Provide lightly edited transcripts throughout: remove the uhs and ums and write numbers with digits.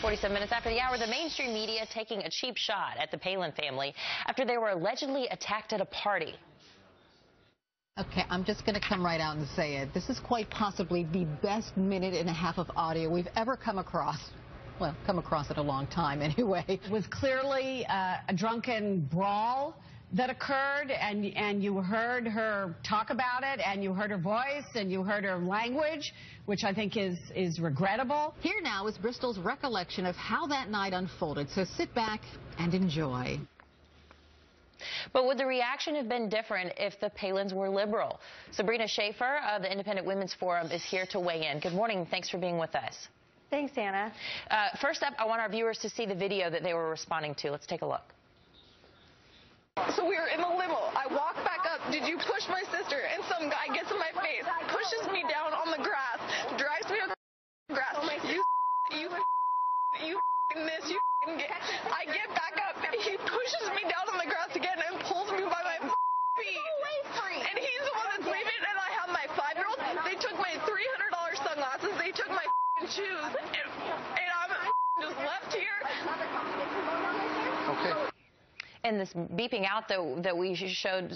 47 minutes after the hour, the mainstream media taking a cheap shot at the Palin family after they were allegedly attacked at a party. Okay, I'm just going to come right out and say it. This is quite possibly the best minute and a half of audio we've ever come across. Well, come across it a long time anyway. It was clearly a drunken brawl that occurred, and you heard her talk about it, and you heard her voice, and you heard her language, which I think is regrettable. Here now is Bristol's recollection of how that night unfolded, so sit back and enjoy. But would the reaction have been different if the Palins were liberal? Sabrina Schaefer of the Independent Women's Forum is here to weigh in. Good morning. Thanks for being with us. Thanks, Anna. First up, I want our viewers to see the video that they were responding to. Let's take a look. So we were in the limo. I walk back up. Did you push my sister? And some guy gets in my face, pushes me down on the grass, drags me on the grass. You this, you get. I get back up. He pushes me down on the grass again and pulls me by my feet. And he's the one that's leaving. And I have my 5-year-old. They took my $300 sunglasses. They took my shoes. And I'm just left here. Okay. And this beeping out that we showed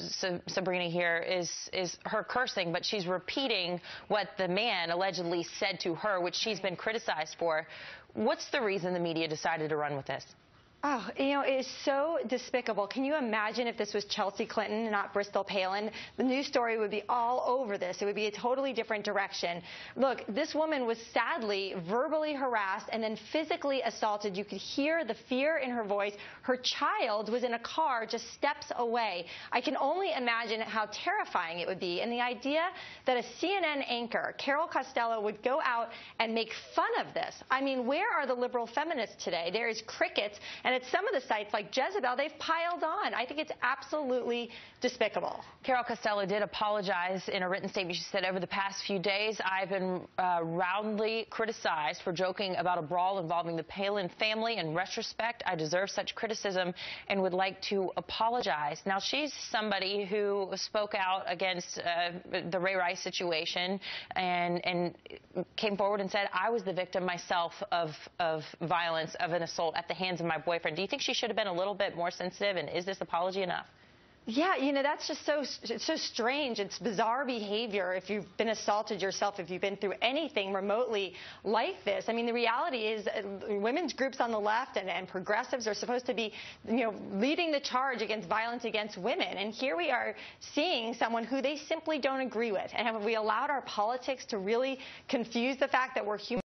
Sabrina here is her cursing, but she's repeating what the man allegedly said to her, which she's been criticized for. What's the reason the media decided to run with this? Oh, you know, it is so despicable. Can you imagine if this was Chelsea Clinton, not Bristol Palin? The news story would be all over this. It would be a totally different direction. Look, this woman was sadly verbally harassed and then physically assaulted. You could hear the fear in her voice. Her child was in a car just steps away. I can only imagine how terrifying it would be. And the idea that a CNN anchor, Carol Costello, would go out and make fun of this. I mean, where are the liberal feminists today? There is crickets. And at some of the sites like Jezebel, they've piled on. I think it's absolutely despicable. Carol Costello did apologize in a written statement. She said, over the past few days, I've been roundly criticized for joking about a brawl involving the Palin family. In retrospect, I deserve such criticism and would like to apologize. Now, she's somebody who spoke out against the Ray Rice situation and came forward and said, I was the victim myself of violence, of an assault at the hands of my boyfriend. Do you think she should have been a little bit more sensitive, and is this apology enough? Yeah, you know, that's just so strange. It's bizarre behavior if you've been assaulted yourself, if you've been through anything remotely like this. I mean, the reality is women's groups on the left and progressives are supposed to be, you know, leading the charge against violence against women. And here we are seeing someone who they simply don't agree with. And have we allowed our politics to really confuse the fact that we're human?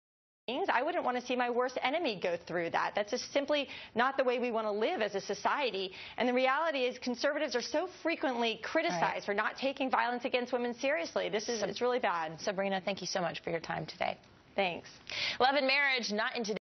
I wouldn't want to see my worst enemy go through that. That's just simply not the way we want to live as a society. And the reality is conservatives are so frequently criticized for not taking violence against women seriously. It's really bad. Sabrina, thank you so much for your time today. Thanks. Love and marriage, not in today's